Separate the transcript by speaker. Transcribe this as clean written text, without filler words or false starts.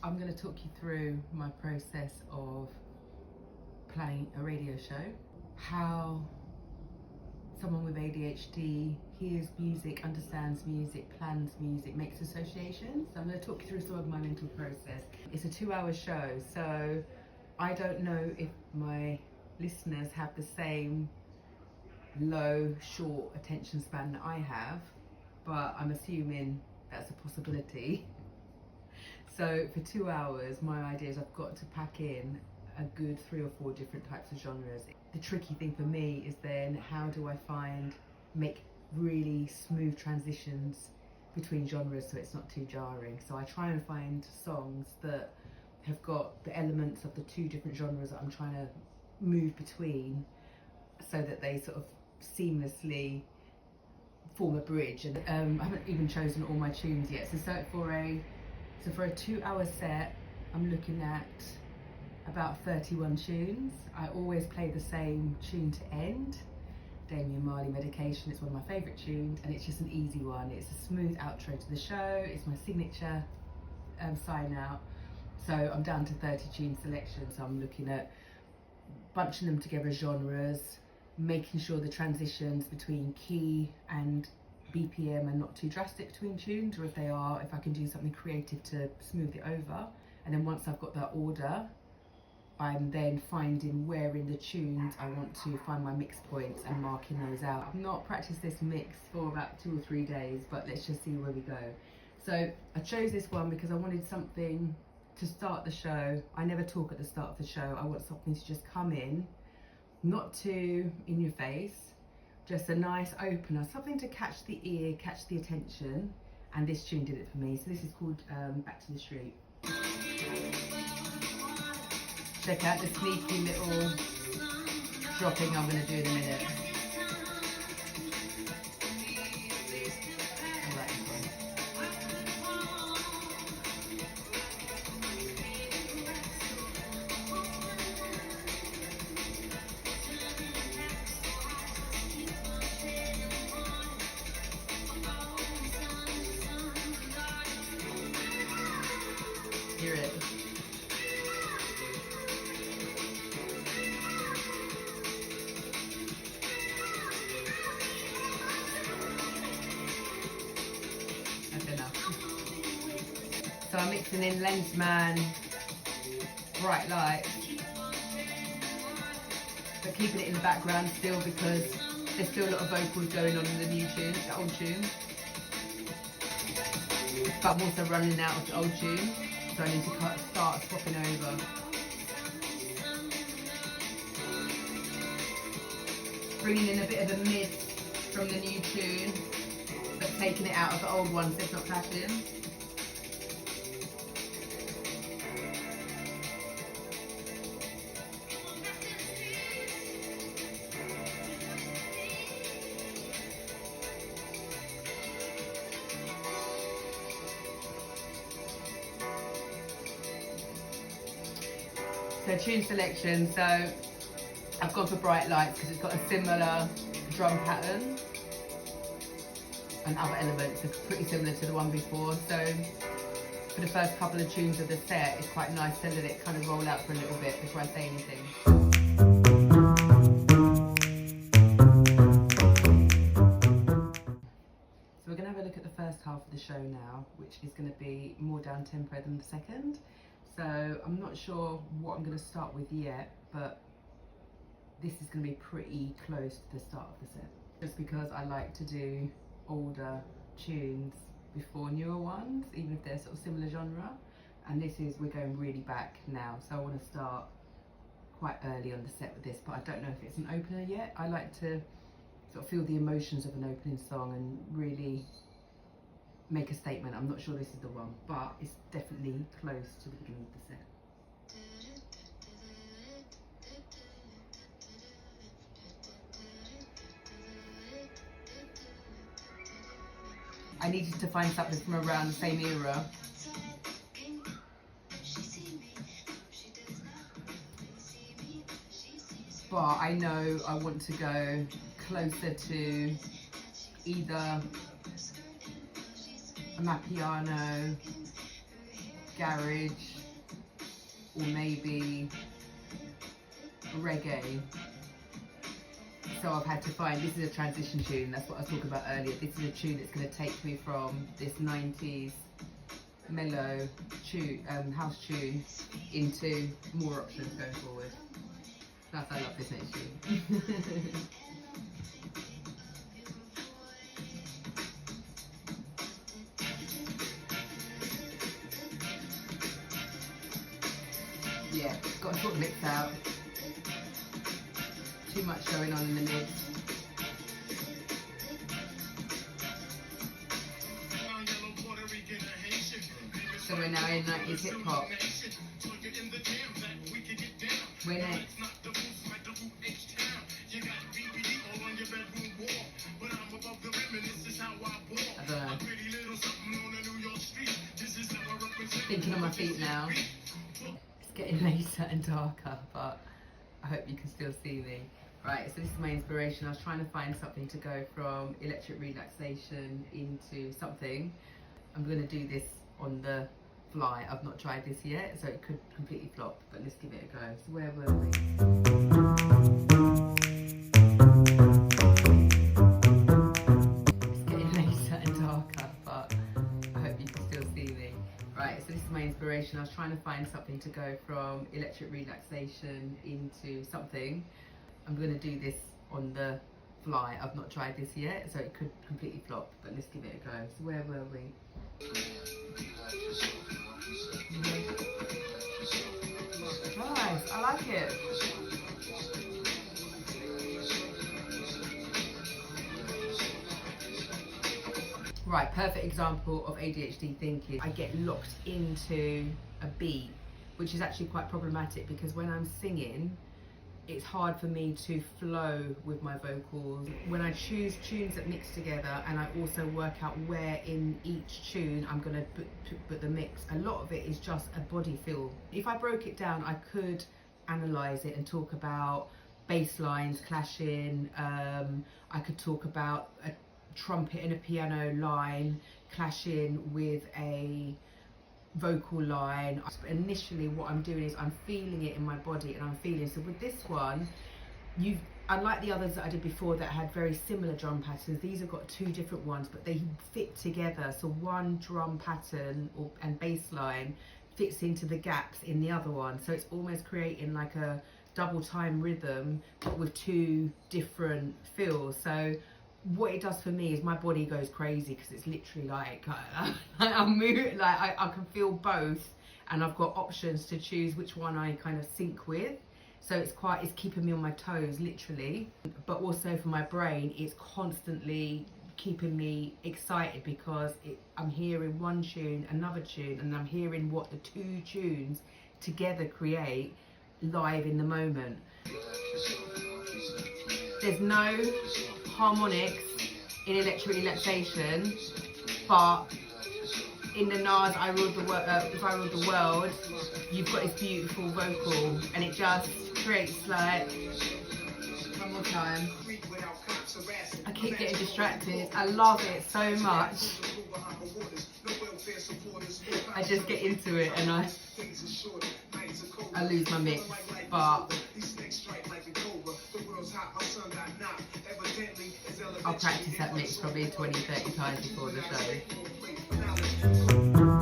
Speaker 1: I'm going to talk you through my process of planning a radio show, how someone with ADHD hears music, understands music, plans music, makes associations. So I'm going to talk you through some of my mental process. It's a 2-hour show, so I don't know if my listeners have the same low, short attention span that I have, but I'm assuming that's a possibility. So for 2 hours, my idea is I've got to pack in a good 3 or 4 different types of genres. The tricky thing for me is then how do I make really smooth transitions between genres so it's not too jarring. So I try and find songs that have got the elements of the 2 different genres that I'm trying to move between so that they sort of seamlessly form a bridge. And I haven't even chosen all my tunes yet. So for a 2-hour set, I'm looking at about 31 tunes. I always play the same tune to end. Damian Marley, Medication, it's one of my favourite tunes, and it's just an easy one. It's a smooth outro to the show. It's my signature sign out. So I'm down to 30 tune selection. So I'm looking at bunching them together as genres, making sure the transitions between key and BPM are not too drastic between tunes, or if they are, if I can do something creative to smooth it over. And then once I've got that order, I'm then finding where in the tunes I want to find my mix points and marking those out. I've not practiced this mix for about 2 or 3 days, but let's just see where we go. So I chose this one because I wanted something to start the show. I never talk at the start of the show. I want something to just come in, not too in your face, just a nice opener, something to catch the ear, catch the attention, and this tune did it for me. So this is called Back to the Street. Check out the sneaky little dropping I'm going to do in a minute. I like this one. Hear it. That's enough. So I'm mixing in Lensman, Bright Lights, but keeping it in the background still because there's still a lot of vocals going on in the new tune, the old tune. But I'm also running out of the old tune. So I need to start swapping over. Bringing in a bit of a mid from the new tune, but taking it out of the old one so it's not clashing. So tune selection, so I've gone for Bright Lights because it's got a similar drum pattern and other elements are pretty similar to the one before. So for the first couple of tunes of the set, it's quite nice to let it kind of roll out for a little bit before I say anything. So we're going to have a look at the first half of the show now, which is going to be more down tempo than the second. So I'm not sure what I'm going to start with yet, but this is going to be pretty close to the start of the set. Just because I like to do older tunes before newer ones, even if they're sort of similar genre. And we're going really back now, so I want to start quite early on the set with this, but I don't know if it's an opener yet. I like to sort of feel the emotions of an opening song and really make a statement. I'm not sure this is the one, but it's definitely close to the beginning of the set. I needed to find something from around the same era. But I know I want to go closer to either a Mapiano garage, or maybe reggae. So I've had to find, this is a transition tune, that's what I was talking about earlier. This is a tune that's going to take me from this 90s mellow tune, house tune into more options going forward. Plus I love this next tune. Yeah, got to sort the mix out. Too much going on in the mix. So we're now in 90s hip hop. We're next. I don't know. Thinking on my feet now. It's getting later and darker, but I hope you can still see me. Right, so this is my inspiration. I was trying to find something to go from electric relaxation into something. I'm going to do this on the fly. I've not tried this yet, so it could completely flop, but let's give it a go. So where were we? It's getting later and darker, but I hope you can still see me. Right, so this is my inspiration. I was trying to find something to go from electric relaxation into something. I'm going to do this on the fly. I've not tried this yet, so it could completely flop, but let's give it a go. So where were we? Nice, I like it. Right, perfect example of ADHD thinking. I get locked into a beat, which is actually quite problematic because when I'm singing, it's hard for me to flow with my vocals. When I choose tunes that mix together and I also work out where in each tune I'm going to put the mix, a lot of it is just a body feel. If I broke it down, I could analyse it and talk about bass lines clashing. I could talk about a trumpet and a piano line clashing with a vocal line. But initially what I'm doing is I'm feeling it in my body, and I'm feeling, so with this one, unlike the others that I did before that had very similar drum patterns, these have got two different ones, but they fit together. So one drum pattern and bass line fits into the gaps in the other one, so it's almost creating like a double time rhythm but with two different feels. So what it does for me is my body goes crazy because it's literally like I'm moving, like I can feel both, and I've got options to choose which one I kind of sync with. So it's keeping me on my toes literally, but also for my brain it's constantly keeping me excited because I'm hearing one tune, another tune, and I'm hearing what the two tunes together create live in the moment. There's no harmonics in electric relaxation, but in the Nas I Ruled the World, you've got this beautiful vocal, and it just creates like, one more time, I keep getting distracted, I love it so much, I just get into it and I lose my mix, but I'll practice that mix probably 20-30 times before the show.